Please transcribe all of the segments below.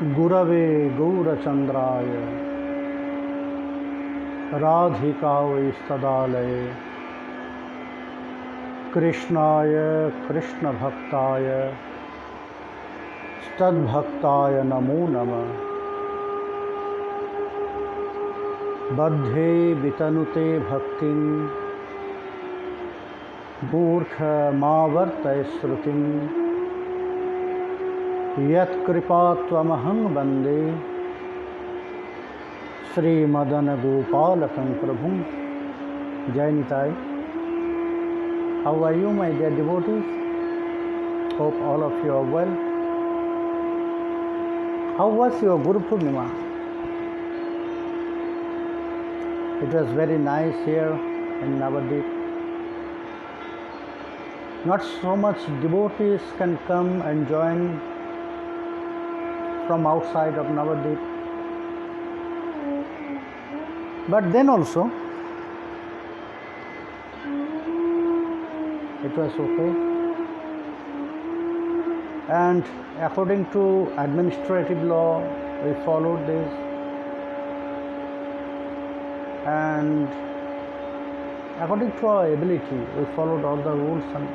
गुरवे गौरचंद्राय राधिकावै सदालये कृष्णाय कृष्णभक्ताय तद्भक्ताय नमो नमः। बद्धे वितनुते भक्तिं मूर्खमावर्तय श्रुतिं यत्कृपात्वमहं वन्दे श्रीमदनगोपालकं प्रभुं। जय Nitai. How are you, my dear devotees? Hope all of you are well. How was your Guru Purnima? It was very nice here in Navadvip. Not so much devotees can come and join from outside of Navadvip. But then also, it was okay. And according to administrative law, we followed this. And according to our ability, we followed all the rules and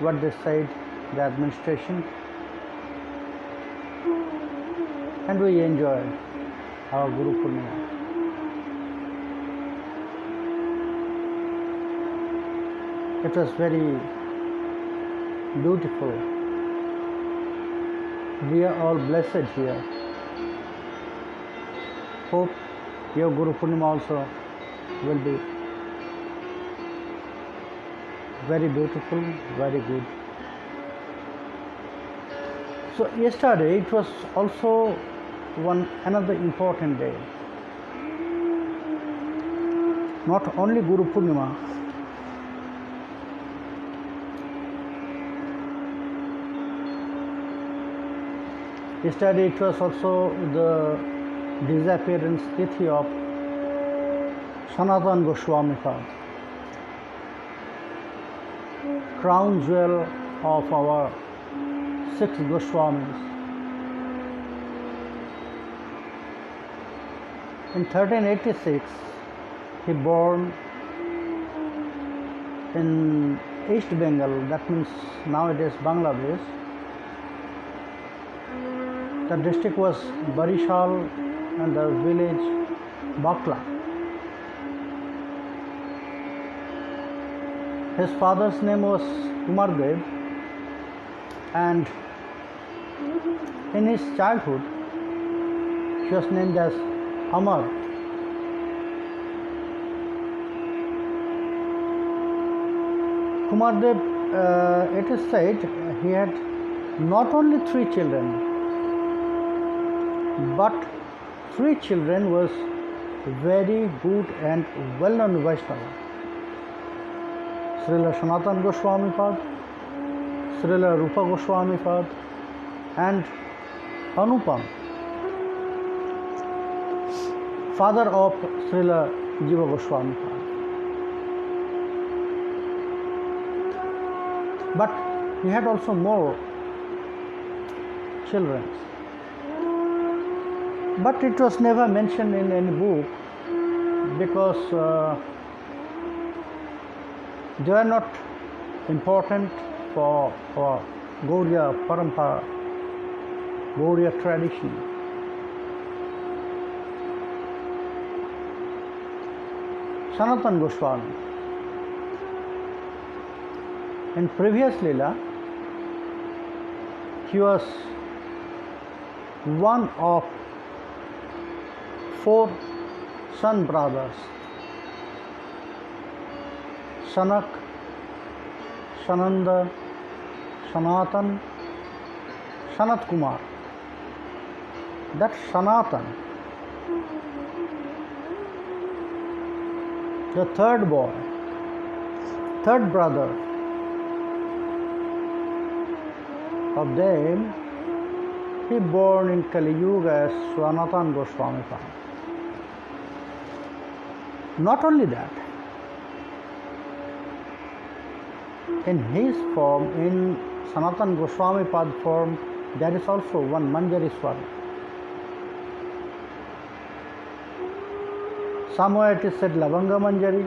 what they said, the administration, and we enjoyed our Guru Purnima. It was very beautiful. We are all blessed here. Hope your Guru Purnima also will be very beautiful, very good. So yesterday it was also another important day. Not only Guru Purnima, yesterday it was also the disappearance tithi of Sanatana Goswami Pad, crown jewel of our 6 Goswamis. In 1386, he born in East Bengal, that means nowadays Bangladesh. The district was Barishal and the village Bakla. His father's name was Kumardev, and in his childhood he was named as Amar. Kumardev, it is said, he had not only 3 children, but 3 children was very good and well-known Vaishnava. Srila Sanatana Goswami Pad, Srila Rupa Goswami Pad, and Anupam, father of Srila Jiva Goswami Pad. But he had also more children. But it was never mentioned in any book because they are not important for Gauriya Parampara, Gauriya tradition. Sanatana Goswami, in previous Leela, he was one of 4 son brothers, Sanak, Sananda, Sanatan, Sanat Kumar. That Sanatan, the third boy, third brother of them, he born in Kali Yuga as Sanatana Goswami Pad. Not only that, in his form, in Sanatan Goswami Pad form, there is also one Manjari Swar. Somewhere it is said Lavanga Manjari,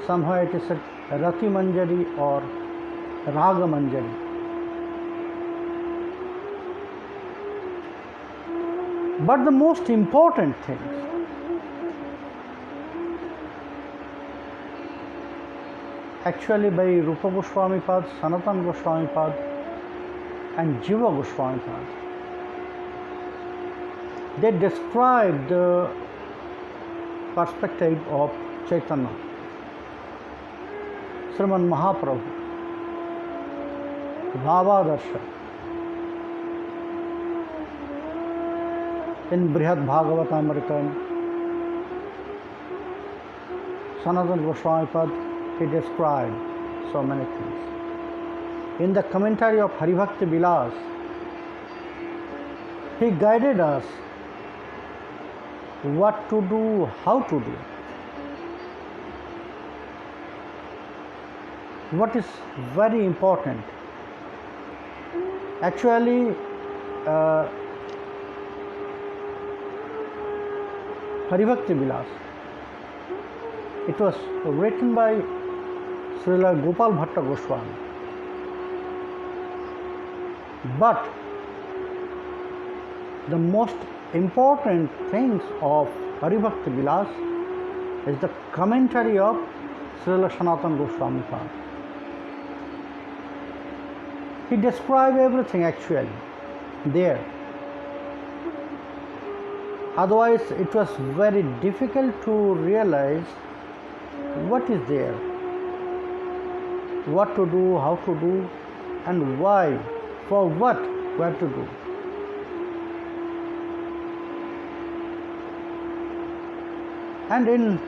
somewhere it is said Rati Manjari or Raga Manjari. But the most important thing, actually by Rupa Goswami Pad, Sanatan Goswami Pad and Jiva Goswami Pad, they describe the perspective of Chaitanya, Sriman Mahaprabhu, Bhavadarsha. In Brihad Bhagavatamrita, Sanatan Goswami Pad, he described so many things. In the commentary of Haribhakti Vilas, he guided us what to do, how to do. What is very important, actually, Haribhakti Vilas, it was written by Srila Gopal Bhatta Goswami. But the most important things of Haribhakti Vilas is the commentary of Srila Sanatan Goswami Pad. He described everything actually there. Otherwise, it was very difficult to realize what is there, what to do, how to do, and why, for what we have to do. And in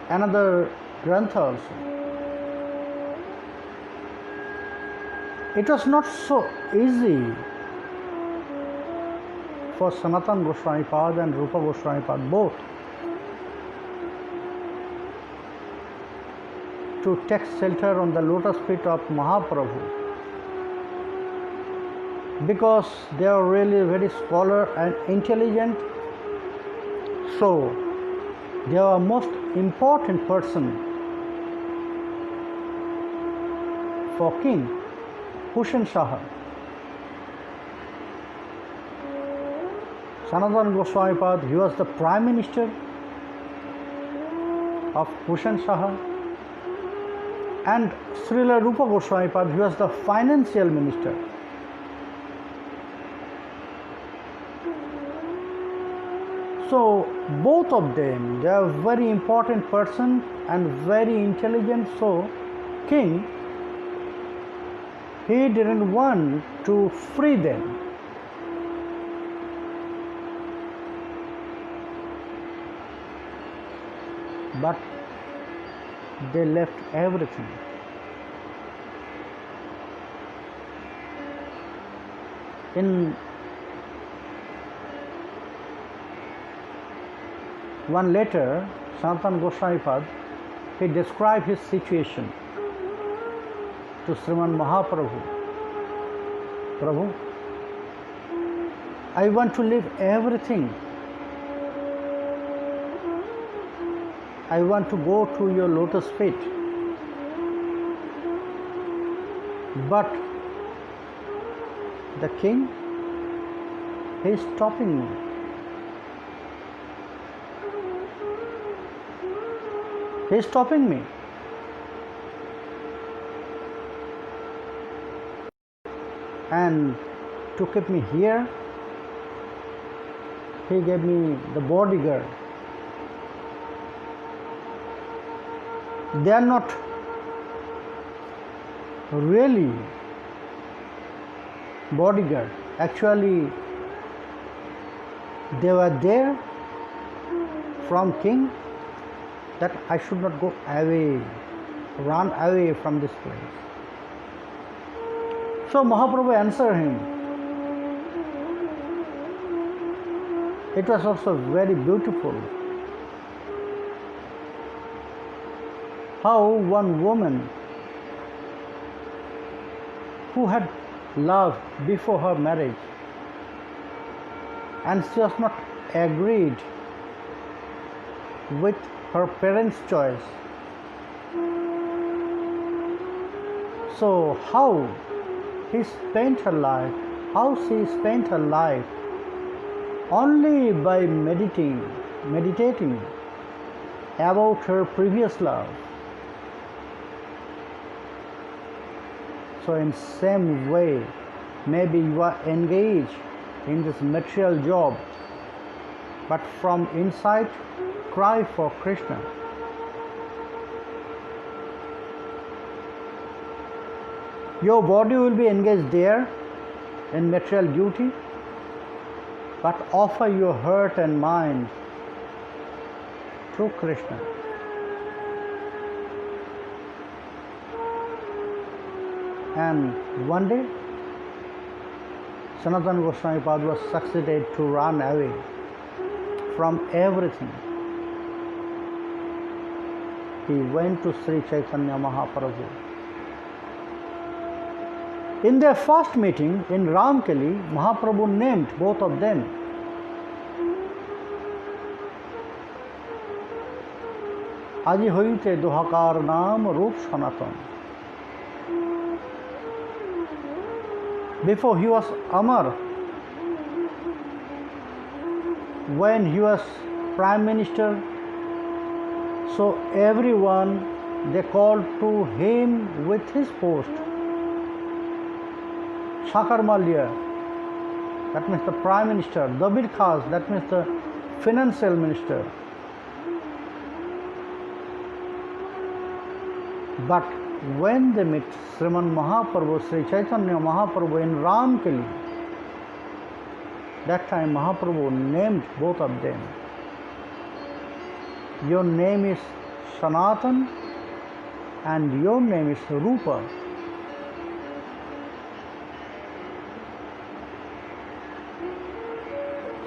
another Grantha also, it was not so easy for Sanatan Goswami Pad and Rupa Goswami Pad both to take shelter on the lotus feet of Mahaprabhu, because they are really very scholar and intelligent. So they are most important person for King Hussain Shah. Sanatan Goswami Pad, he was the Prime Minister of Hussain Shah, and Srila Rupa Goswami Pad, he was the Financial Minister. So both of them, they are very important person and very intelligent. So King, he didn't want to free them. But they left everything. In one letter, Sanatan Goswami Pad, he described his situation to Sriman Mahaprabhu. Prabhu, I want to leave everything. I want to go to your lotus feet. But the king, he is stopping me. He is stopping me. And to keep me here, he gave me the bodyguard. They are not really bodyguard. Actually, they were there from king that I should not go away, run away from this place. So Mahaprabhu answered him. It was also very beautiful how one woman who had loved before her marriage, and she was not agreed with her parents' choice. So how she spent her life only by meditating about her previous love. So in same way, maybe you are engaged in this material job, but from inside cry for Krishna. Your body will be engaged there in material duty, but offer your heart and mind to Krishna. And one day, Sanatana Goswami Pad was succeeded to run away from everything. He went to Sri Chaitanya Mahaprabhu. In their first meeting in Ramkeli, Mahaprabhu named both of them. Aji hoite dohakar naam Roop Sanatan. Before he was Amar, when he was Prime Minister, so everyone they called to him with his post. Shakar Malya, that means the Prime Minister. Dabir Khas, that means the Financial Minister. But when they met Sriman Mahaprabhu, Sri Chaitanya Mahaprabhu in Ramkeli, that time Mahaprabhu named both of them. Your name is Sanatan and your name is Rupa.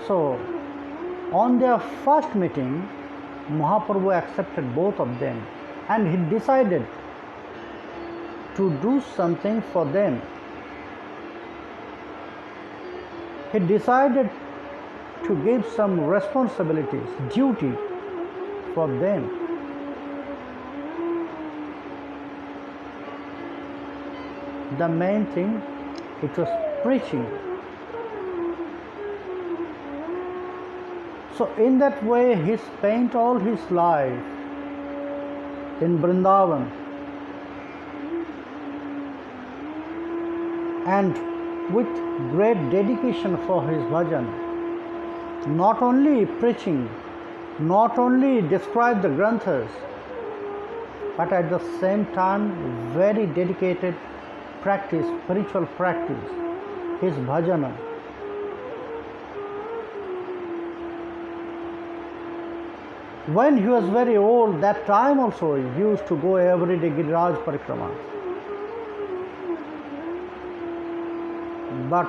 So, on their first meeting, Mahaprabhu accepted both of them and he decided to do something for them. He decided to give some responsibilities, duty for them. The main thing, it was preaching. So in that way, he spent all his life in Vrindavan. And with great dedication for his bhajan, not only preaching, not only describe the granthas, but at the same time very dedicated practice, spiritual practice, his bhajana. When he was very old, that time also he used to go every day Giriraj Parikrama. But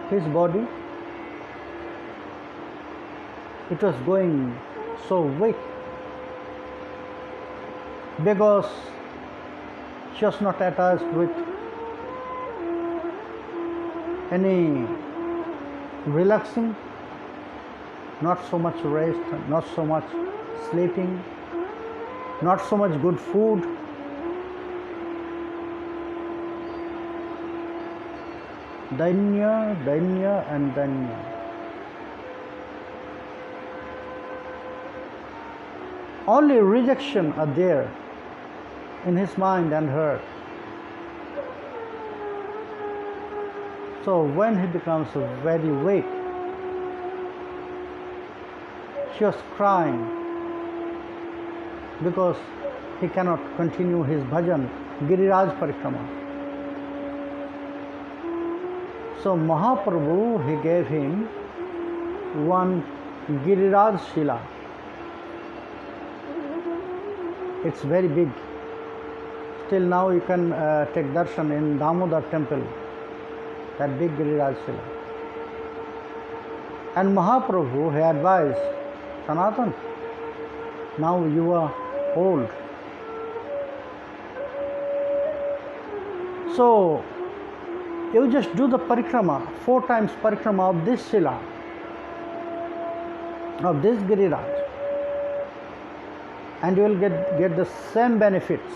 his body, it was going so weak because she was not attached with any relaxing, not so much rest, not so much sleeping, not so much good food. Danya, Danya and Danya. Only rejection are there in his mind and heart. So when he becomes very weak, she was crying because he cannot continue his bhajan, Giriraj Parikrama. So Mahaprabhu, he gave him one Giriraj Shila. It's very big. Still now you can take darshan in Damodar temple, that big Giriraj Shila. And Mahaprabhu, he advised, Sanatan, now you are old. So you just do the parikrama, 4 times parikrama of this Shila, of this Giriraj, and you will get the same benefits.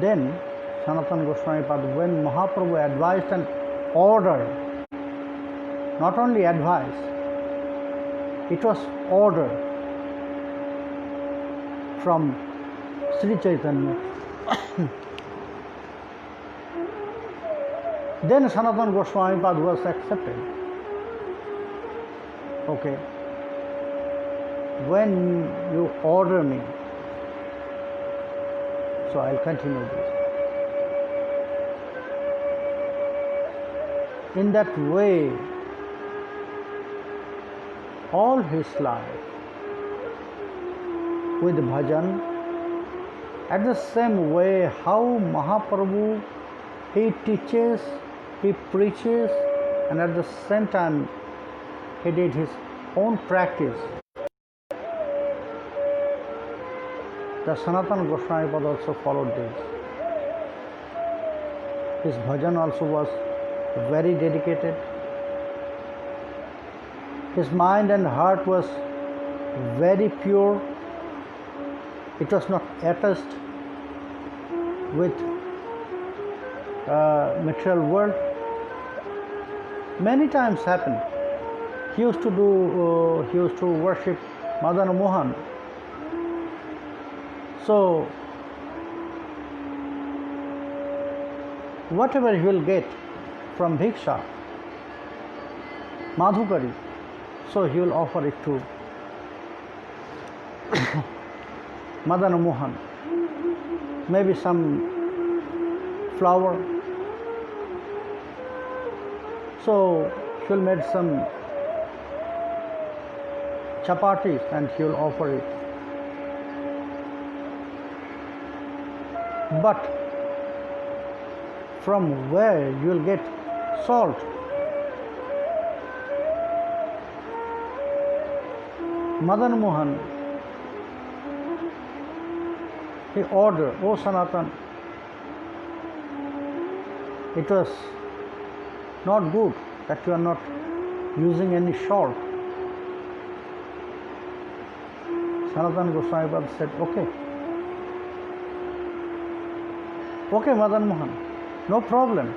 Then Sanatana Goswami Pad, when Mahaprabhu advised and ordered, not only advice, it was order from Sri Chaitanya. Then Sanatana Goswami Pad was accepted. Okay, when you order me, so I'll continue this. In that way, all his life with bhajan, at the same way how Mahaprabhu, he teaches, he preaches, and at the same time he did his own practice. The Sanatana Goswami Pad also followed this. His bhajan also was very dedicated. His mind and heart was very pure. It was not attached with material world. Many times happened. He used to worship Madana Mohan. So whatever he will get from Bhiksha, Madhukari, so he will offer it to Madana Mohan. Maybe some flower. So he will make some chapatis and he will offer it. But from where you will get salt? Madan Mohan, he ordered, "O Sanatan, it was not good that you are not using any salt." Sanatan Goswami Pad said, "Okay. Okay, Madan Mohan, no problem.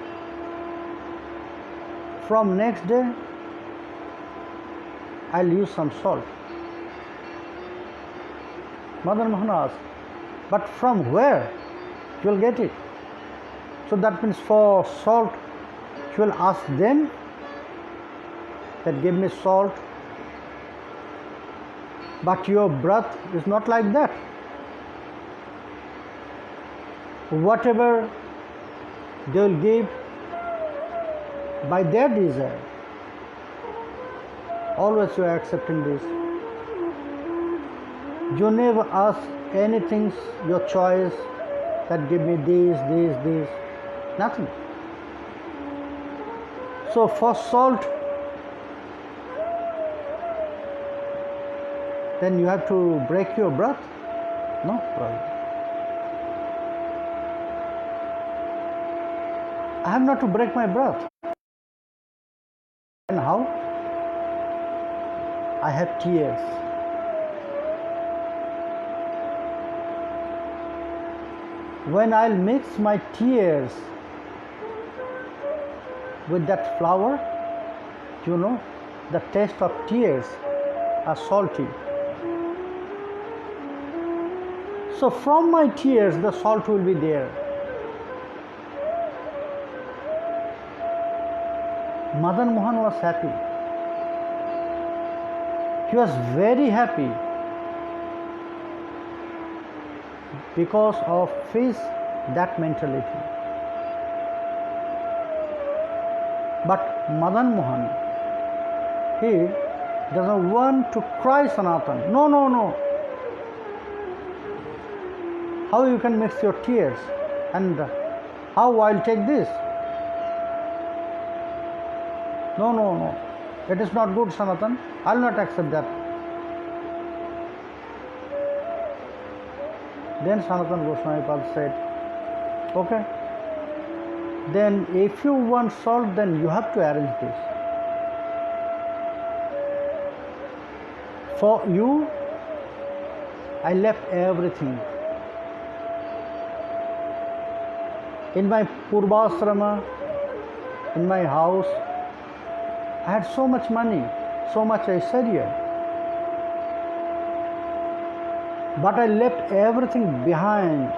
From next day, I'll use some salt." Madan Mohan asked, "But from where you will get it?" So that means for salt, you will ask them that give me salt. But your breath is not like that. Whatever they will give by their desire, always you are accepting this. You never ask anything, your choice, that give me this, nothing. So for salt, then you have to break your breath? No problem. I have not to break my breath. And how? I have tears. When I'll mix my tears with that flour, you know, the taste of tears are salty. So from my tears, the salt will be there. Madan Mohan was happy. He was very happy because of his that mentality. But Madan Mohan, he doesn't want to cry Sanatan. No. How you can mix your tears and how I'll take this? No. It is not good, Sanatan. I'll not accept that. Then Sanatana Goswami Pad said, okay, then if you want salt, then you have to arrange this. For you, I left everything. In my Purvasrama, in my house, I had so much money, so much Aishwarya. But I left everything behind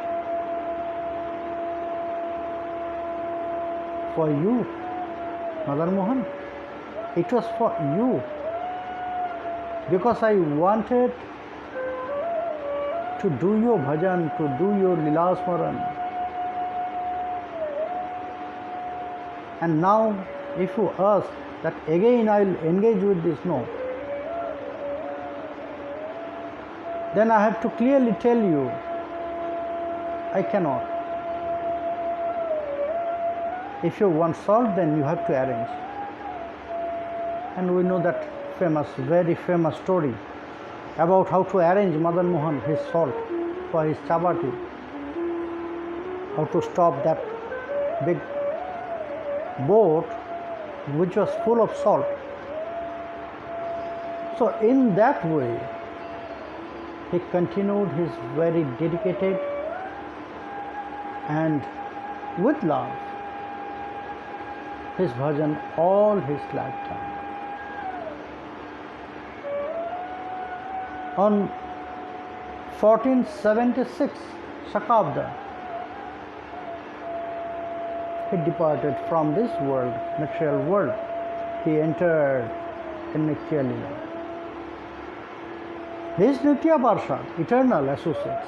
for you, Madan Mohan. It was for you. Because I wanted to do your bhajan, to do your Lila Smaran. And now, if you ask that again I will engage with this, no. Then I have to clearly tell you, I cannot. If you want salt, then you have to arrange. And we know that famous, very famous story about how to arrange Madan Mohan his salt for his chapati. How to stop that big boat which was full of salt. So in that way, he continued his very dedicated and with love his bhajan all his lifetime. On 1476 Shakabda, he departed from this world, material world. He entered in Nitya Lila. His Nitya Parshad, eternal associates.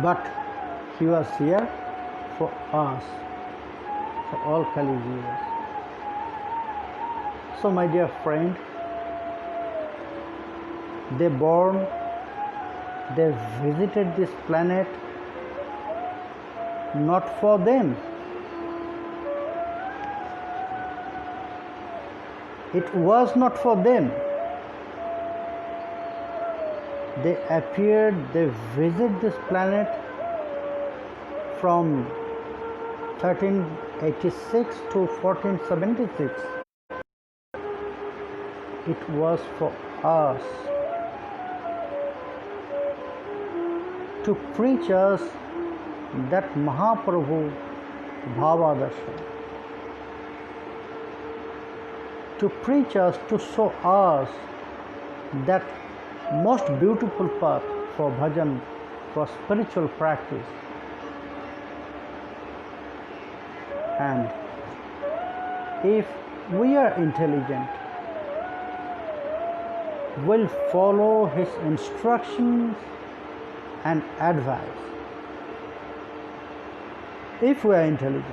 But he was here for us, for all Kali Jivas. So my dear friend, they born, they visited this planet not for them. It was not for them. They appeared, they visited this planet from 1386 to 1476. It was for us to preach us that Mahaprabhu Bhavadarshan, to preach us, to show us that most beautiful path for bhajan, for spiritual practice. And if we are intelligent, we'll follow his instructions and advice. If we are intelligent,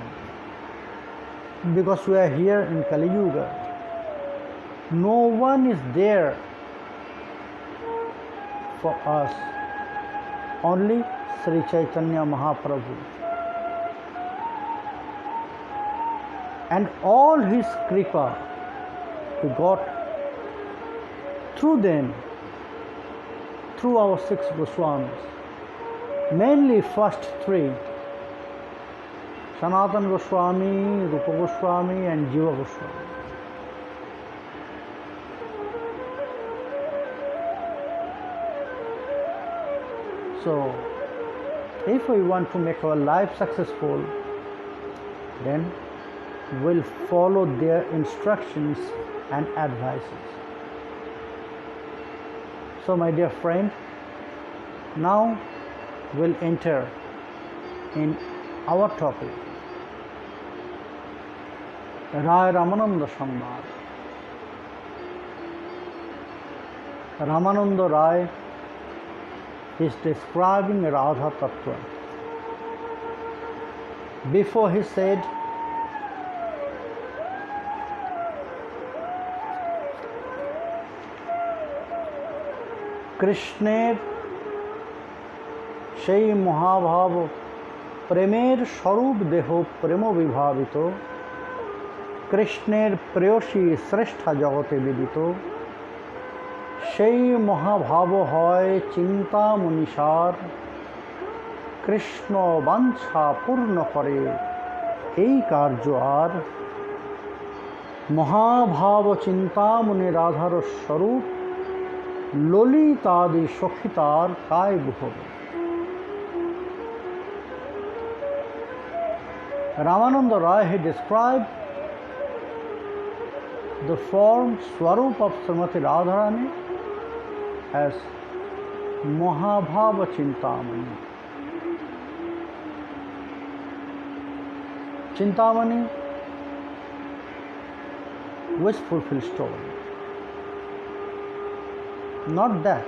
because we are here in Kali Yuga, no one is there for us, only Sri Chaitanya Mahaprabhu. And all his kripa we got through them, through our 6 Goswamis, mainly first 3, Sanatana Goswami, Rupa Goswami and Jiva Goswami. So, if we want to make our life successful, then we'll follow their instructions and advices. So my dear friend, now we'll enter in our topic, Raya Ramanand Samvad. Ramananda Rai is describing Radha Tattva. Before he said, কৃষ্ণের সেই মহাভাব প্রেমের স্বরূপ দেহ প্রেম বিভাবিত, কৃষ্ণের প্রেয়সী শ্রেষ্ঠা জগতে বিদিত, সেই মহাভাব হয় চিন্তা মনীষার, কৃষ্ণ বাঞ্ছা পূর্ণ করে এই কার্য আর। মহাভাব চিন্তামণি রাধার স্বরূপ, ললিতাদি সখিতার কায় গুহর। Ramananda Raya, he described the form Swarup of Srimati Radharani as Mahabhava Chintamani. Chintamani, wish fulfilled story. Not that.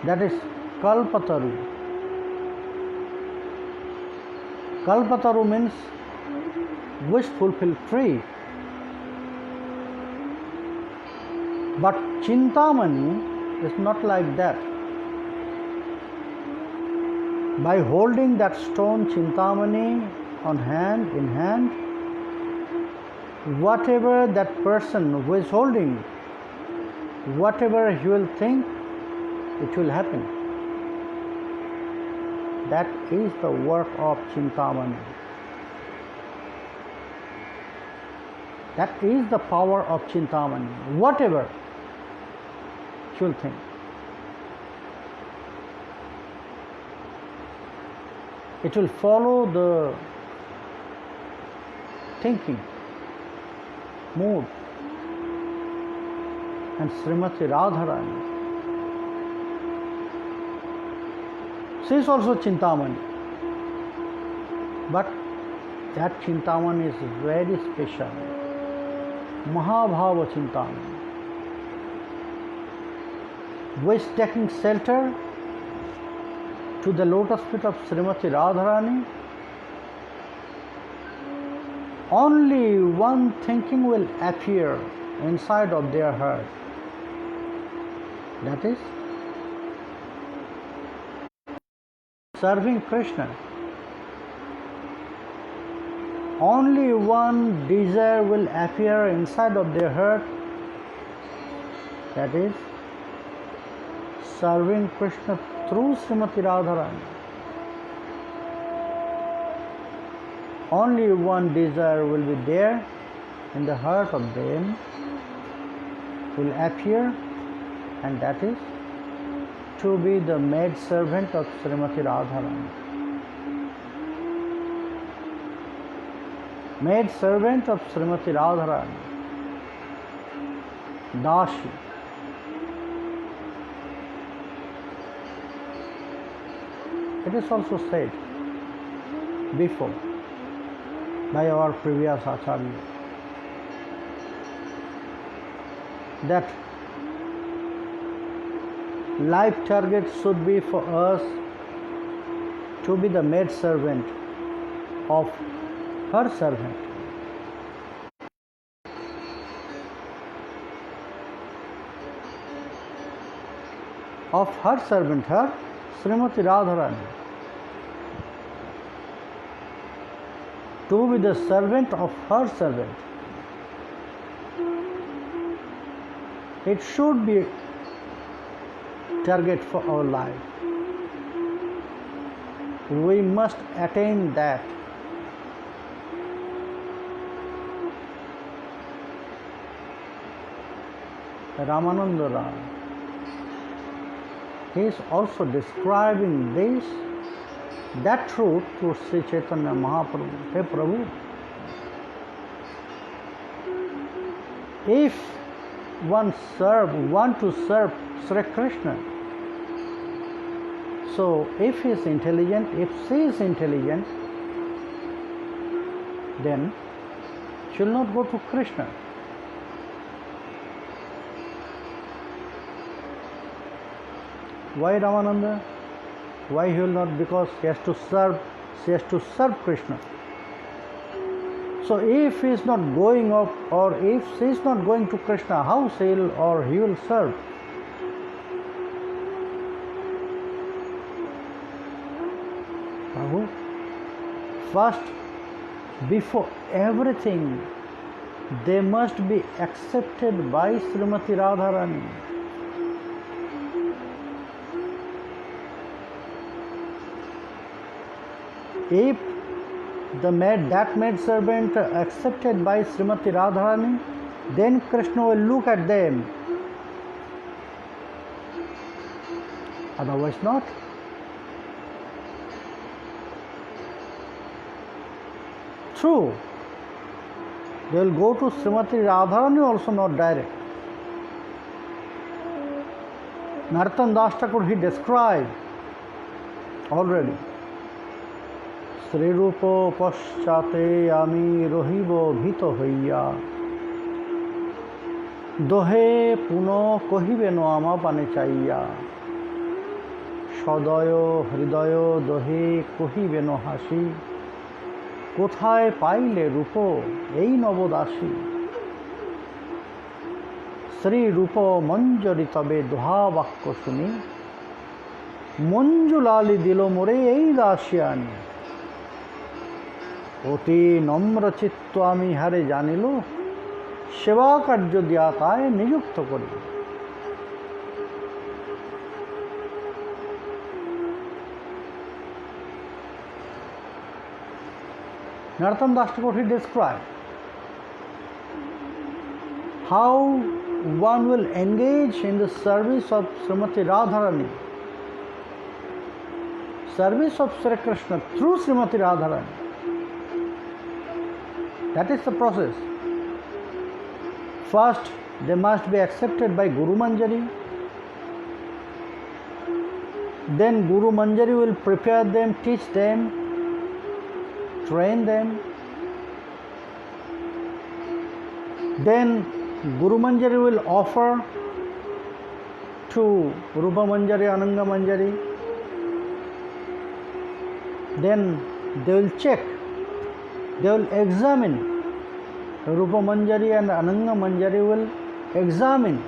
That is Kalpataru. Kalpataru means wish fulfilled tree. But Chintamani is not like that. By holding that stone Chintamani in hand, whatever that person who is holding, whatever he will think, it will happen. That is the work of Chintamani. That is the power of Chintamani. Whatever she will think, it will follow the thinking, mood. And Srimati Radharani, she is also Chintamani. But that Chintamani is very special. Mahabhava Chintamani. Which taking shelter to the lotus feet of Srimati Radharani, only one thinking will appear inside of their heart. That is serving Krishna. Only one desire will appear inside of their heart. That is serving Krishna through Srimati Radharani. Only one desire will be there in the heart of them, will appear, and that is to be the maid servant of Srimati Radharani. Maid servant of Srimati Radharani, Dashi. It is also said before by our previous Acharya that life target should be for us to be the maid servant of her servant. Of her servant, her Srimati Radharani. To be the servant of her servant. It should be target for our life. We must attain that. Ramanand Raya, he is also describing that truth to Sri Chaitanya Mahaprabhu. Hey Prabhu, if want to serve Sri Krishna, so if he is intelligent, if she is intelligent, then she will not go to Krishna. Why Ramananda? Why he will not? Because she has to serve Krishna. So if he is not going up, or if she is not going to Krishna, how she will or he will serve? Prabhu, first, before everything, they must be accepted by Srimati Radharani. If that maid servant accepted by Srimati Radharani, then Krishna will look at them. Otherwise not. True, they will go to Srimati Radharani also not direct. Narottam Das Thakur, he described already. Srirupo paschate ami rohibo bhito hoiya dohe puno kohibe no ama pane chaiya সদয় হৃদয় দহে কহিবে ন হাসি কোথায় পাইলে রূপ এই নবদাসী শ্রী রূপ মঞ্জরি তবে দোহা বাক্য শুনি মঞ্জুলালি দিল মোরে এই দাসিয়ানি অতি নম্র চিত্ত আমি হারে জানিল সেবা কার্য দিয়া তাই নিযুক্ত করি Narottam Das Thakur, he described how one will engage in the service of Srimati Radharani, service of Sri Krishna through Srimati Radharani. That is the process. First, they must be accepted by Guru Manjari. Then Guru Manjari will prepare them, teach them, train them. Then Guru Manjari will offer to Rupa Manjari, Ananga Manjari. Then they will check, they will examine. Rupa Manjari and Ananga Manjari will examine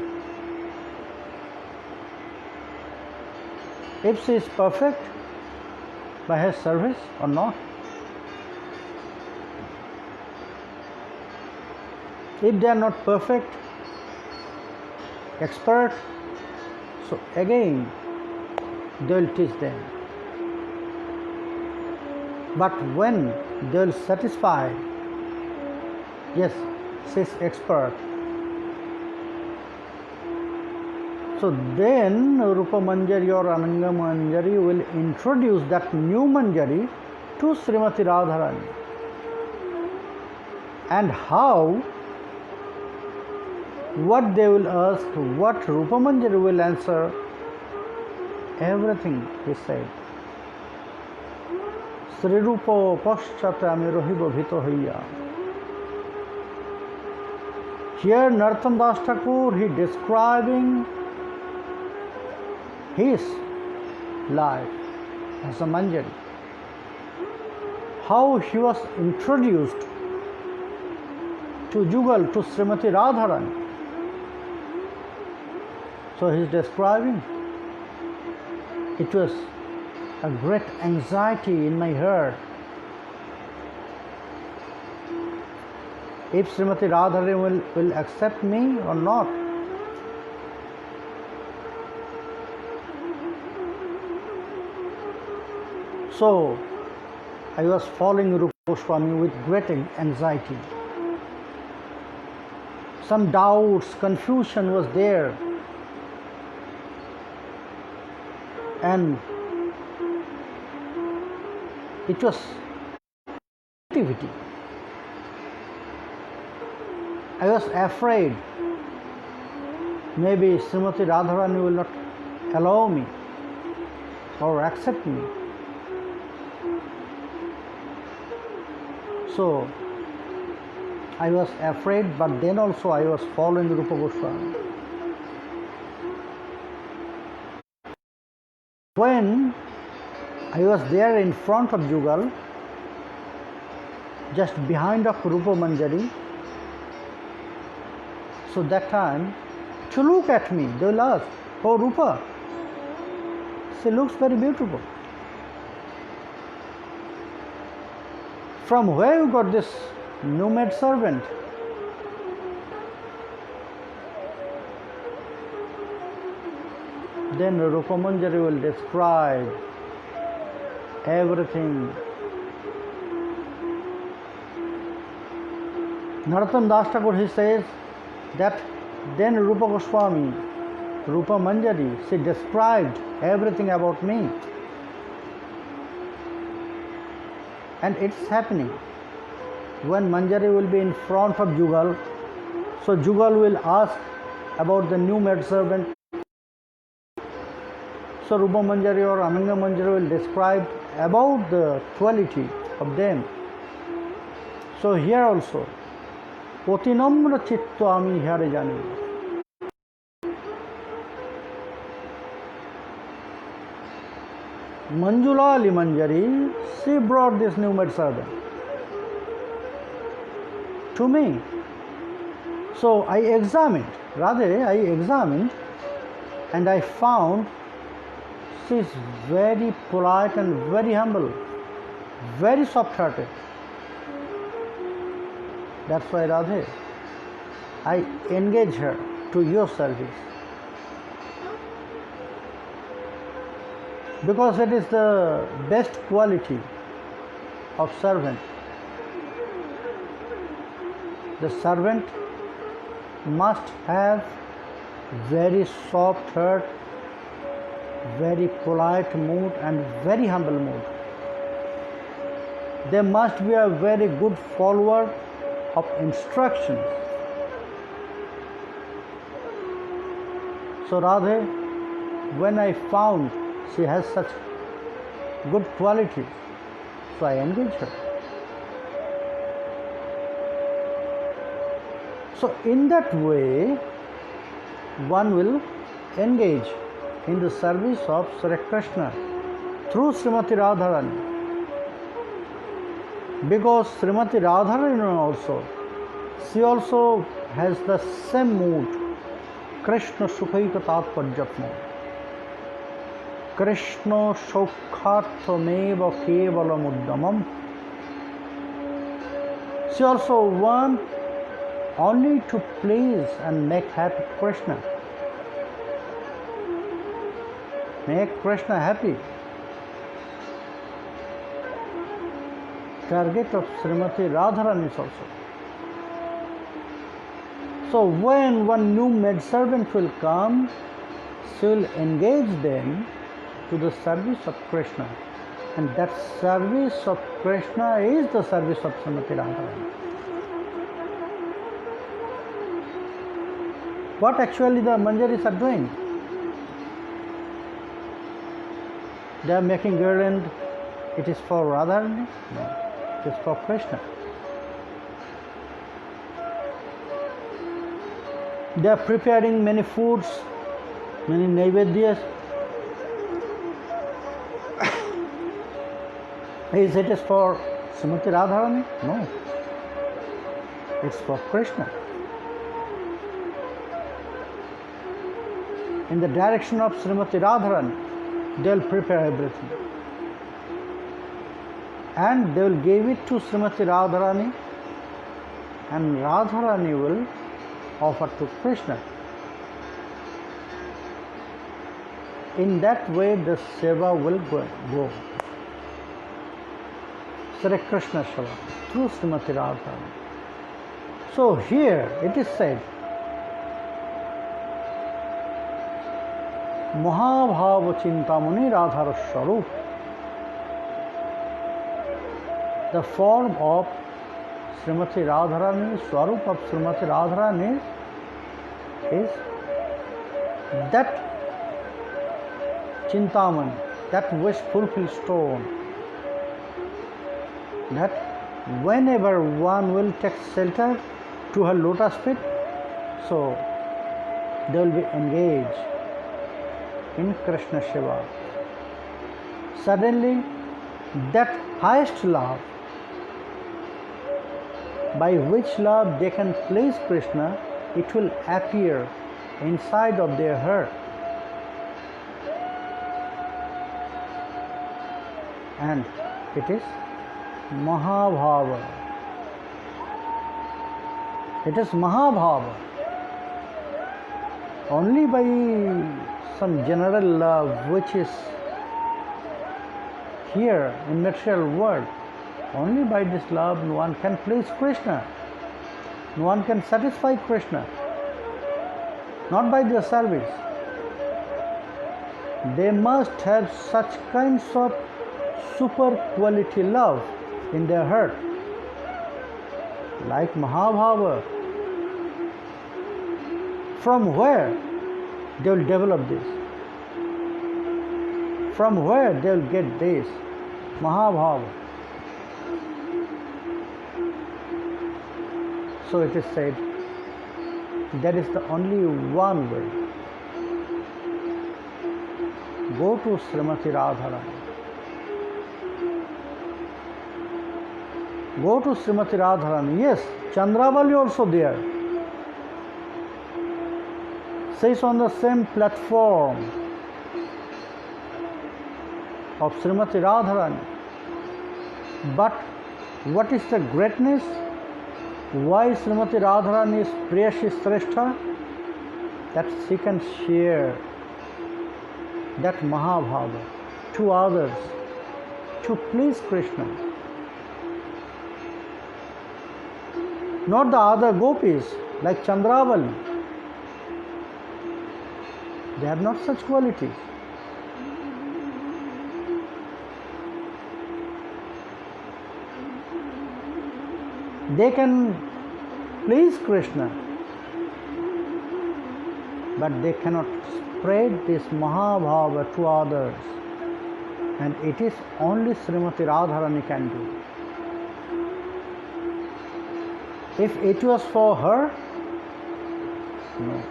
if she is perfect by her service or not. If they are not perfect, expert, so again they will teach them. But when they will satisfy, yes, she is expert, so then Rupa Manjari or Ananga Manjari will introduce that new Manjari to Srimati Radharani. And how? What they will ask, what Rupa Manjari will answer, everything he said. Sri Rupa paschate ami rohibo bhito hoiya. Here Narottam Das Thakur, he describing his life as a Manjari, how he was introduced to Jugal, to Srimati Radharani. So he is describing, it was a great anxiety in my heart. If Srimati Radharani will accept me or not. So I was following Rupa Goswami with great anxiety. Some doubts, confusion was there. And it was activity. I was afraid maybe Srimati Radharani will not allow me or accept me. So I was afraid, but then also I was following Rupa Goswami. When I was there in front of Jugal, just behind of Rupa Manjari, so that time, to look at me, they will ask, "Oh Rupa, she looks very beautiful. From where you got this new maid servant? then Rupa Manjari will describe everything. Narottam Das Thakur, he says that then Rupa Goswami, Rupa Manjari, she described everything about me. And it's happening. When Manjari will be in front of Jugal, so Jugal will ask about the new maidservant. So Rupa Manjari or Amanga Manjari will describe about the quality of them. So here also, Potinamra Chitto Ami Hare Jani. Manjula Ali Manjari, she brought this new maidservant to me. So I examined and I found she is very polite and very humble, very soft-hearted. That's why Radhe, I engage her to your service. Because it is the best quality of servant. The servant must have very soft heart, very polite mood and very humble mood. They must be a very good follower of instructions. So Radhe, when I found she has such good qualities, so I engage her. So in that way, one will engage in the service of Sri Krishna through Srimati Radharani. Because Srimati Radharani also, she also has the same mood, Krishna Sukhaika Tatparjapna. Krishna Shokharthameva Kevalamuddamam. She also wants only to please and make happy Krishna. Make Krishna happy. Target of Srimati Radharani is also. So when one new maidservant will come, she will engage them to the service of Krishna. And that service of Krishna is the service of Srimati Radharani. What actually the Manjaris are doing? They are making garland. It is for Radharani? No, it is for Krishna. They are preparing many foods, many naivedyas. Is it for Srimati Radharani? No. It's for Krishna. In the direction of Srimati Radharani, they will prepare everything. And they will give it to Srimati Radharani, and Radharani will offer to Krishna. In that way, the seva will go. Sri Krishna Seva through Srimati Radharani. So here it is said, Mahabhava Chintamani Radhara Swarup. The form of Srimati Radharani, Swarup of Srimati Radharani is that Chintamani, that wish-fulfilled stone, that whenever one will take shelter to her lotus feet, so they will be engaged in Krishna Seva. Suddenly, that highest love, by which love they can please Krishna, it will appear inside of their heart. And it is Mahabhava. It is Mahabhava only by some general love which is here in material world. Only by this love no one can please Krishna. No one can satisfy Krishna. Not by their service. They must have such kinds of super quality love in their heart. Like Mahabhava. From where they will develop this? From where they will get this? Mahabhava. So it is said, that is the only one way. Go to Srimati Radharani. Go to Srimati Radharani. Yes, Chandravali also there. Says on the same platform of Srimati Radharani. But what is the greatness? Why Srimati Radharani is Preyashi Shrestha? That she can share that Mahabhava to others to please Krishna. Not the other gopis like Chandravali. They have not such qualities. They can please Krishna, but they cannot spread this Mahabhava to others. And it is only Srimati Radharani can do. If it was for her, no.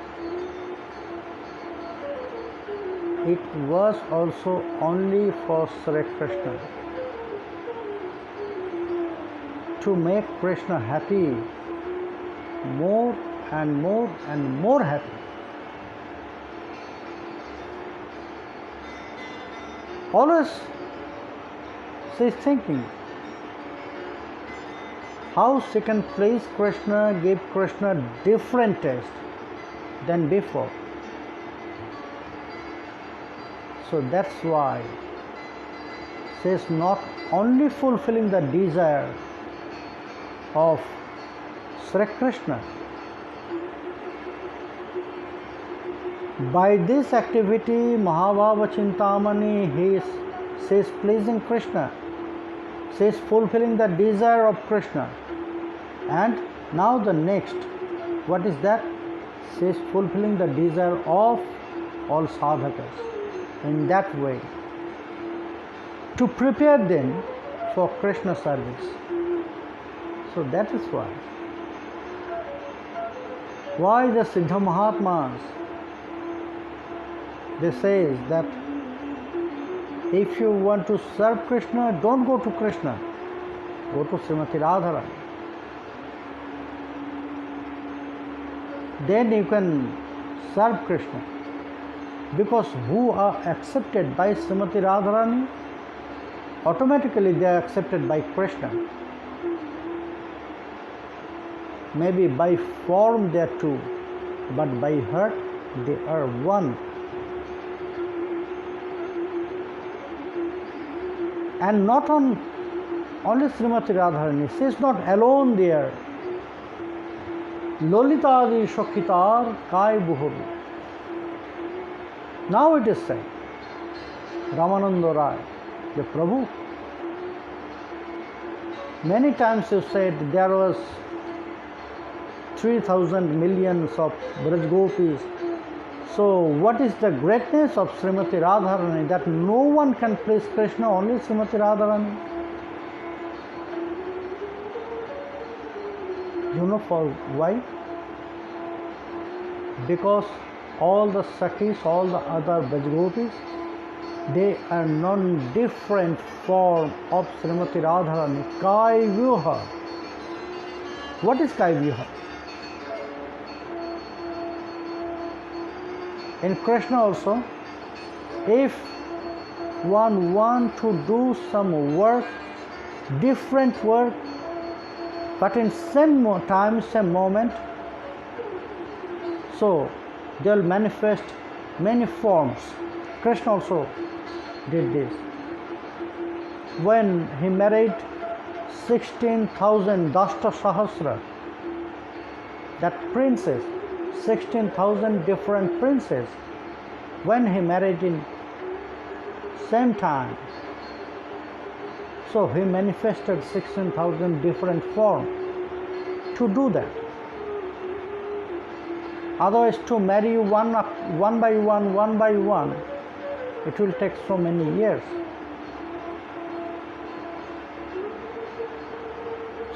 It was also only for Sri Krishna. To make Krishna happy, more and more and more happy. Always she is thinking how she can please Krishna, give Krishna different taste than before. So that's why she is not only fulfilling the desire of Sri Krishna. By this activity, Mahabhava Chintamani, she is pleasing Krishna. She is fulfilling the desire of Krishna. And now the next, what is that? She is fulfilling the desire of all sadhakas. In that way, to prepare them for Krishna service. So that is why. Why the Siddha Mahatmas, they say that if you want to serve Krishna, don't go to Krishna. Go to Srimati Radharani. Then you can serve Krishna. Because who are accepted by Srimati Radharani, automatically they are accepted by Krishna. Maybe by form they are two, but by heart they are one. And not only Srimati Radharani, she is not alone there. Lolitadi Shokhitar Kai Buhobi. Now it is said, Ramanand Raya, the Prabhu. Many times you said there was 3,000 millions of Braj Gopis. So what is the greatness of Srimati Radharani that no one can please Krishna, only Srimati Radharani? You know for why? Because all the Sakhis, all the other Braj Gopis, they are non-different form of Srimati Radharani. Kai Vyuha. What is Kai Vyuha? In Krishna also, if one wants to do some work, different work, but in same time, same moment, so they will manifest many forms. Krishna also did this. When he married 16,000 Dashta Sahasra, that princess, 16,000 different princes, when he married in same time, so he manifested 16,000 different forms to do that. Otherwise, to marry one by one, it will take so many years.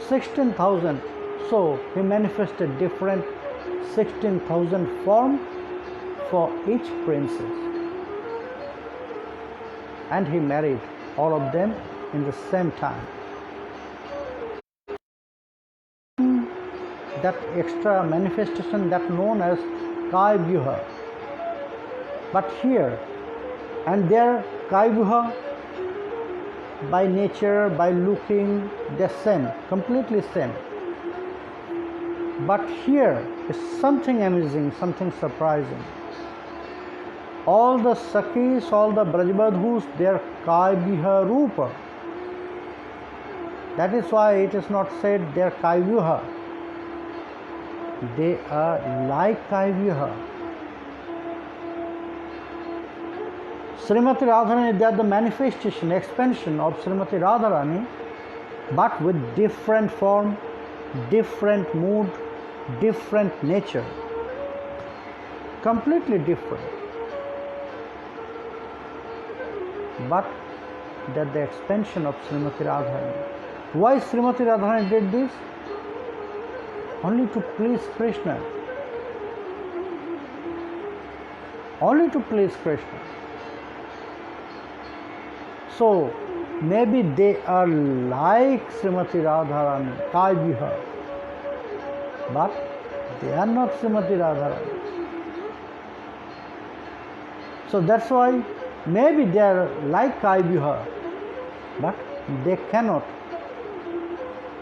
16,000, so he manifested different 16,000 forms for each princess, and he married all of them in the same time. That extra manifestation that known as Kaivyuha. But here and there, Kaivyuha by nature, by looking, they're same, completely same. But here is something amazing, something surprising. All the Sakhis, all the Brajbadhus, they are Kaivyuha Rupa. That is why it is not said they are Kaivyuha. They are like Kaivyuha. Srimati Radharani, they are the manifestation, expansion of Srimati Radharani, but with different form, different mood, different nature. Completely different. But that the expansion of Srimati Radharani. Why Srimati Radharani did this? Only to please Krishna. Only to please Krishna. So maybe they are like Srimati Radharani, Kaivyuha, but they are not Srimati Radharani. So that's why maybe they are like Kaivyuha, but they cannot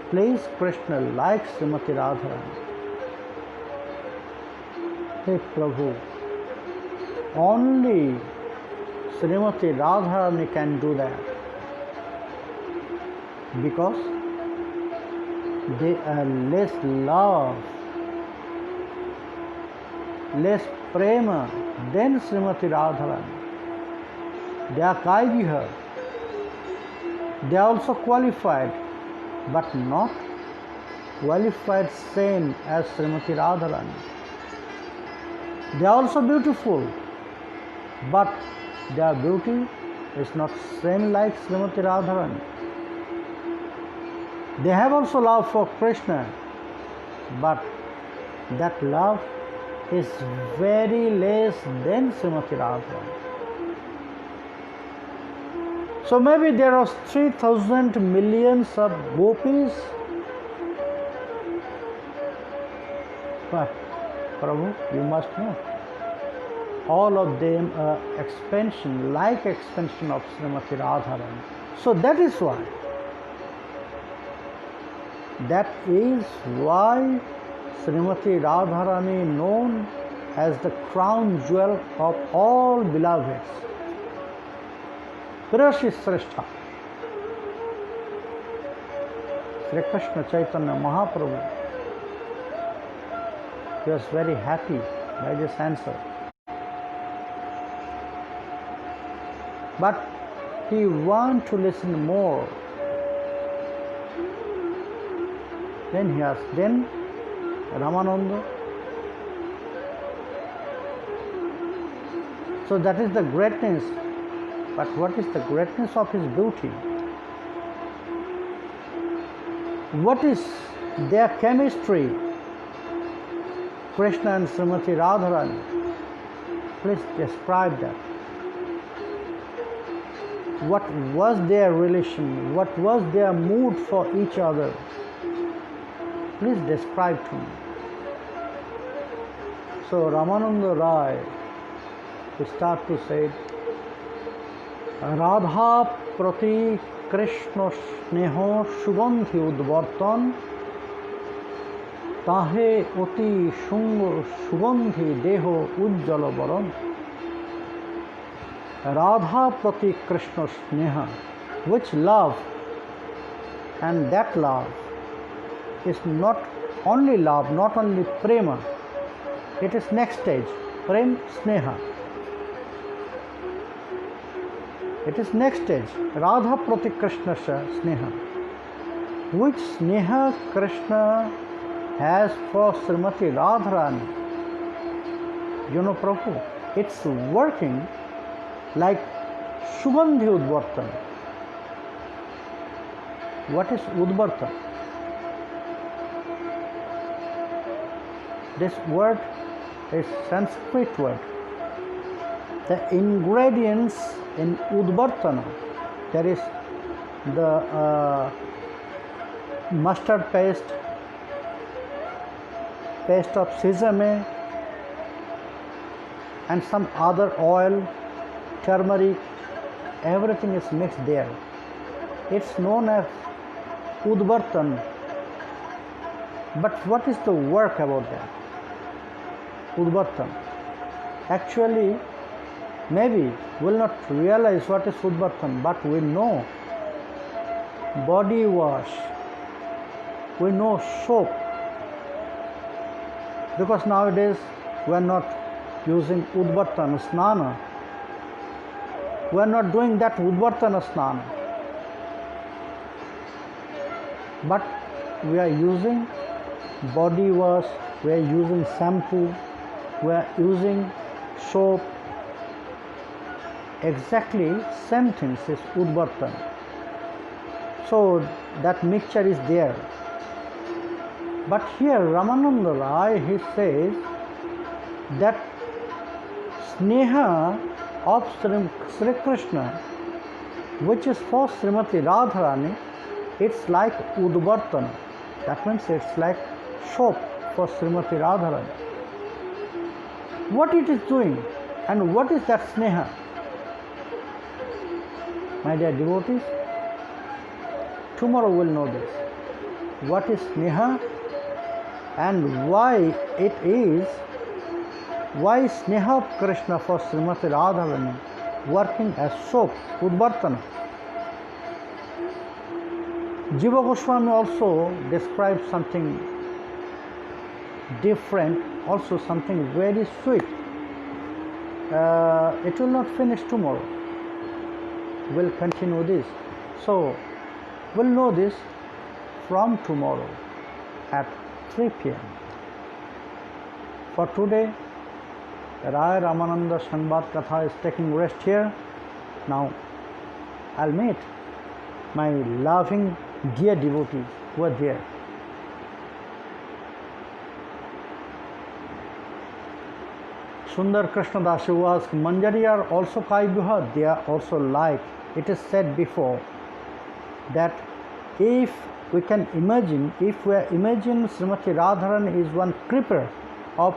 please Krishna like Srimati Radharani. Hey Prabhu, only Srimati Radharani can do that, because they are less love, less prema than Srimati Radharani. They are Kaivyuha. They are also qualified, but not qualified same as Srimati Radharani. They are also beautiful, but their beauty is not same like Srimati Radharani. They have also love for Krishna, but that love is very less than Srimati Radharani. So maybe there are 3,000 millions of gopis, but Prabhu, you must know, all of them are expansion, like expansion of Srimati Radharani. So that is why Srimati Radharani known as the crown jewel of all beloveds. Prashi Srestha. Sri Krishna Chaitanya Mahaprabhu, he was very happy by this answer. But he wanted to listen more. Then he asked, then Ramanand. So that is the greatness. But what is the greatness of his beauty? What is their chemistry? Krishna and Srimati Radharani. Please describe that. What was their relation? What was their mood for each other? Please describe to me. So Ramananda Rai, he started to say, Radha prati Krishna sneho sugandhi udvartan তাহে অতি সুগন্ধি দেহ উজ্জ্বল বরণ। Radha prati Krishna sneha, which love, and that love is not only love, not only prema, it is next stage, prem sneha. It is next stage, Radha prati Krishna sneha, which sneha Krishna has for Srimati Radharani. You know, Prabhu, it's working like Sugandhi Udvartan. What is Udvartan? This word is Sanskrit word. The ingredients in Udvartana, there is the mustard paste of sesame, and some other oil, turmeric, everything is mixed there. It's known as Udvartan. But what is the work about that? Udvartan. Actually, maybe we'll not realize what is Udvartan, but we know body wash, we know soap, because nowadays we are not using Udvartan Snana. We are not doing that Udvartana Snana, but we are using body wash, we are using shampoo, we are using soap. Exactly same things is Udvartana. So that mixture is there. But here Ramanand Rai, he says that sneha of Sri Krishna, which is for Srimati Radharani, it's like Udvartana. That means it's like soap for Srimati Radharani. What it is doing, and what is that sneha? My dear devotees, tomorrow we'll know this. What is sneha and why it is, why sneha of Krishna for Srimati Radharani working as soap, Udvartana. Jiva Goswami also describes something different, also something very sweet. It will not finish tomorrow. We'll continue this. So we'll know this from tomorrow at 3 p.m. For today, Raya Ramananda Samvad Katha is taking rest here. Now I'll meet my loving dear devotees who are there. Sundar Krishnadas was Manjari are also Kaibuha, they are also like. It is said before that if we can imagine, if we imagine Srimati Radharani is one creeper of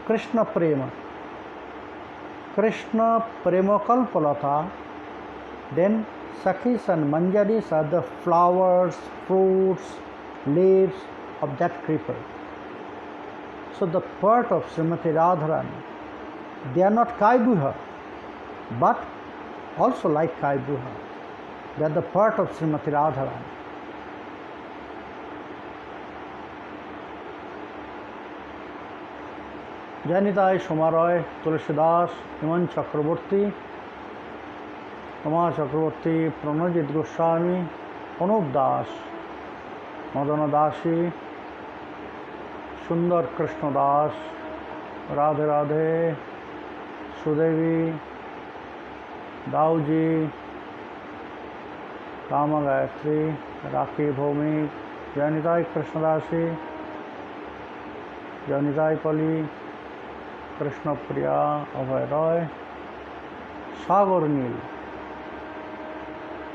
Krishna Prema, Krishna Prema Kalpalata, then Sakhis and Manjaris are the flowers, fruits, leaves of that creeper. So the part of Srimati Radharani, they are not Kaibuha, but also like Kaibuha. They are the part of Srimati Radharani. Janitai Shomaroy, Tulsidas, Iman Chakraborty, Rama Chakraborty, Pranajit Goswami, Anup Das, Madana Dasi, Sundar Krishna Das, Radhe Radhe, Sudevi, Dauji, Rama Gayatri, Raki Bhomi, Janitai Krishnadasi, Janitai Pali, Krishna Priya, Abhay Roy, Sagar Nil,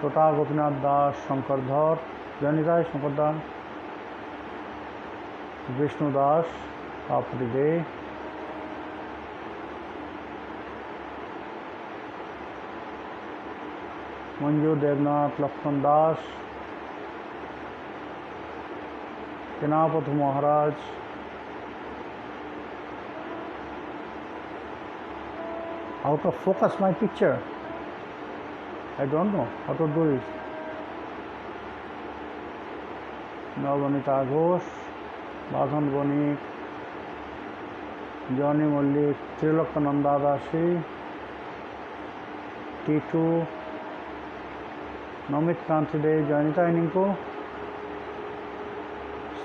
Tota Gopinath Das, Shankar Dhar, Janitai Shankar Das, Vishnu Das, Apri De, Manju Devnath, Lakshman Das, Tinapathu Maharaj, out of focus my picture. I don't know how to do it. Navamita Ghosh, Badhan Bonik, Johnny Mullik, Trilokananda Dashi, T2, Namit Kantide, Janita Ininko,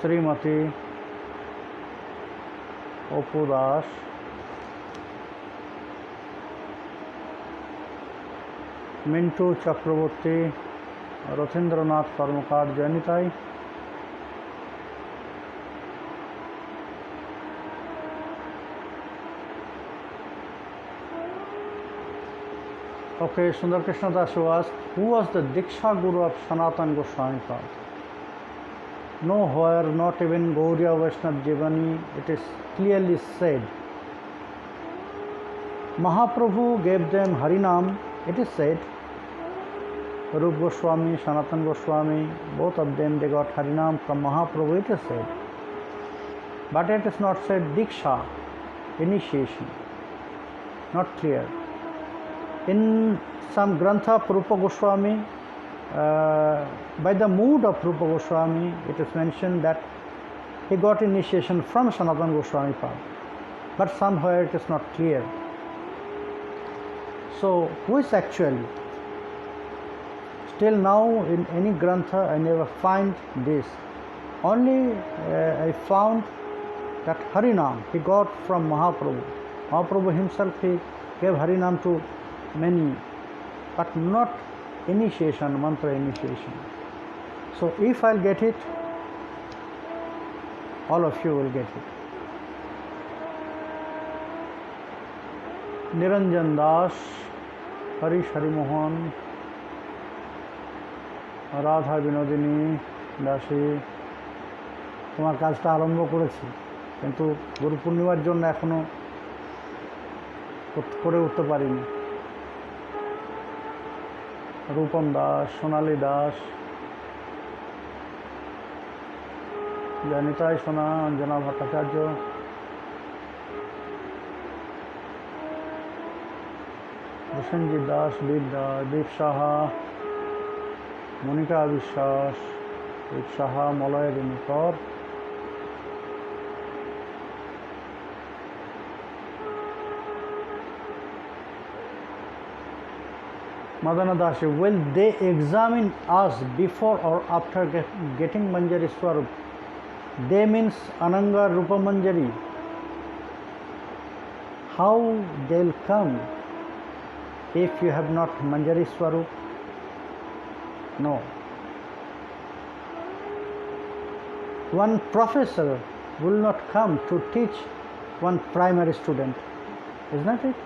Srimati, Opu Das, Mintu Chakraborty, Rathindranath Karmakar, Janitai, okay, Sundar Krishna Das asked, who was the Diksha Guru of Sanatana Goswami Pad? Nowhere, not even Gauriya Vaishnava Jivani, it is clearly said. Mahaprabhu gave them Harinam, it is said. Rup Goswami, Sanatana Goswami, both of them they got Harinam from Mahaprabhu, it is said. But it is not said Diksha, initiation, not clear. In some Grantha of Rupa Goswami, by the mood of Rupa Goswami, it is mentioned that he got initiation from Sanatana Goswami Pad, but somewhere it is not clear. So, who is actually? Still now in any Grantha I never find this. Only I found that Harinam he got from Mahaprabhu. Mahaprabhu himself he gave Harinam to many, but not initiation, mantra initiation. So if I'll get it, all of you will get it. Niranjan Das, Harish Harimohan, Radha Binodini দাসী, তোমার কাজটা আরম্ভ করেছি, কিন্তু গুরু পূর্ণিমার জন্য এখনো করে উঠতে পারিনি। রূপম দাস, সোনালী দাস, জানিতাই সোনা, অঞ্জনা ভট্টাচার্য, প্রসেনজিৎ দাস, দীপ সাহা, মনিকা বিশ্বাস, দীপ Saha, Malay রেণুকর, Madana Dashi, will they examine us before or after getting Manjari Swarup? They means Ananga Rupa Manjari. How they'll come if you have not Manjari Swarup? No. One professor will not come to teach one primary student, isn't it?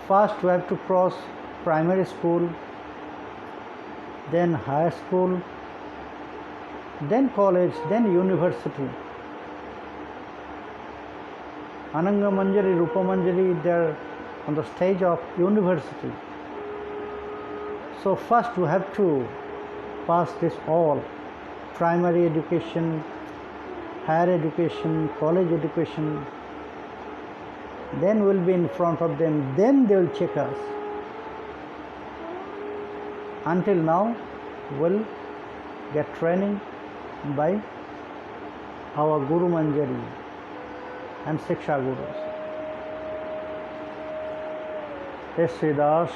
First we have to cross primary school, then high school, then college, then university. Ananga Manjari, Rupa Manjari, they are on the stage of university. So first we have to pass this all, primary education, higher education, college education, then we'll be in front of them, then they will check us. Until now, we'll get training by our Guru Manjari and Siksha Gurus. S. C. Das,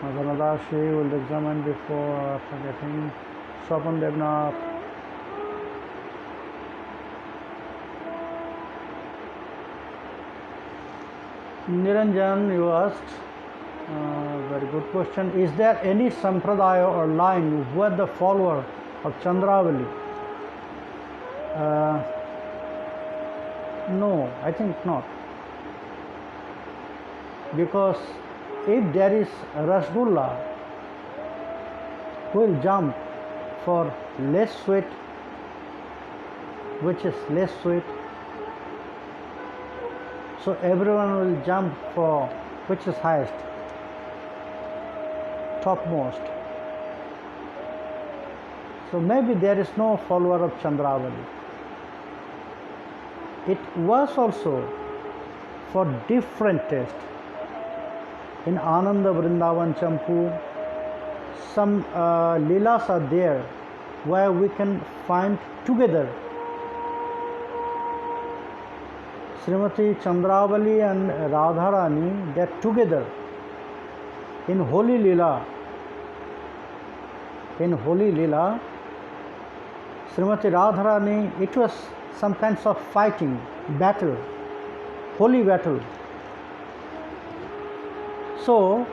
Madhana Dashi will examine before after getting Swapan Devnath. Niranjan, you asked very good question. Is there any sampradaya or line who are the follower of Chandravali? No, I think not. Because if there is Rasgulla who will jump for less sweet, which is less sweet, so everyone will jump for which is highest, topmost. So maybe there is no follower of Chandravali. It was also for different taste. In Ananda Vrindavan Champu, some leelas are there where we can find together Srimati Chandravali and Radharani, they are together in Holy Leela. In Holy Leela, Srimati Radharani, it was some kinds of fighting, battle, holy battle. So,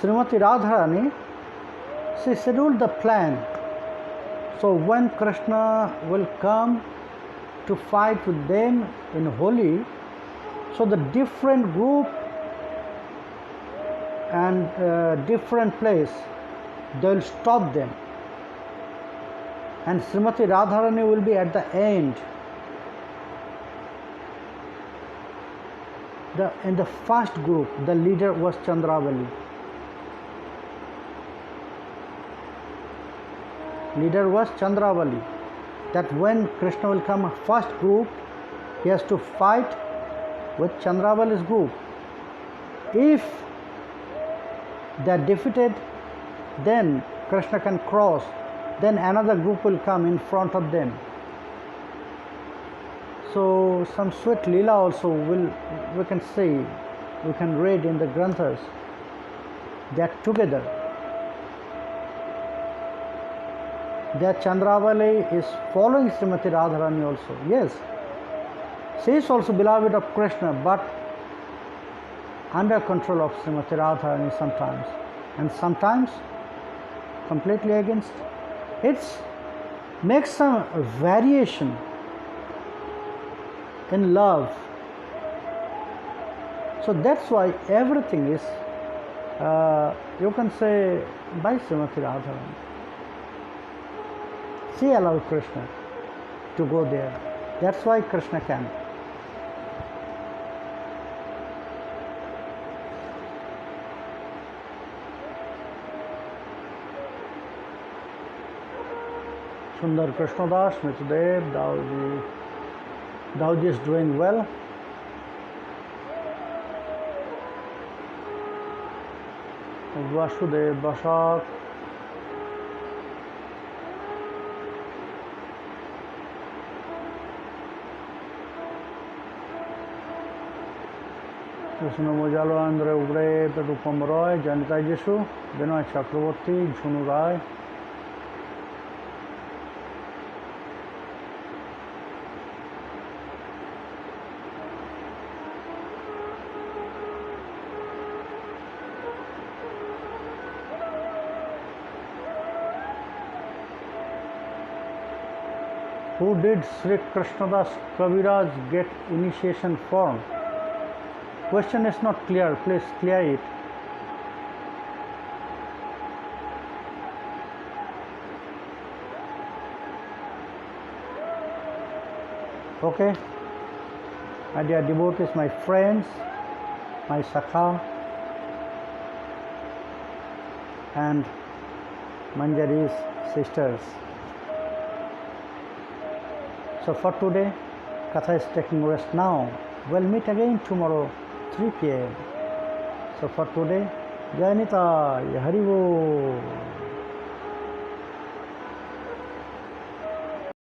Srimati Radharani, she scheduled the plan. So, when Krishna will come to fight with them in Holi, so the different group and different place, they will stop them. And Srimati Radharani will be at the end. In the first group, the leader was Chandravali. Leader was Chandravali. That when Krishna will come first group, he has to fight with Chandravali's group. If they are defeated, then Krishna can cross. Then another group will come in front of them. So some sweet Leela also we can see, we can read in the Granthas, that together. That Chandravali is following Srimati Radharani also. Yes, she is also beloved of Krishna, but under control of Srimati Radharani sometimes, and sometimes completely against. It makes some variation in love. So that's why everything is, you can say, by Srimati Radharani. She allowed Krishna to go there. That's why Krishna can. Sundar Krishnadas, Mithdev, Daudi is doing well. Vasudev, Bashak, Krishna Mojalo, Andre Ugre, Rupam Roy, Janita Jesu, Benoy Chakraborty, Jhunu Rai. Who did Sri Krishnadas Kaviraj get initiation from? Question is not clear, please clear it. Okay, my dear devotees, my friends, my Sakha and Manjari's sisters. So for today, Katha is taking rest now. We'll meet again tomorrow, 3 p.m. So for today, Jai Nitai, Hari Bol.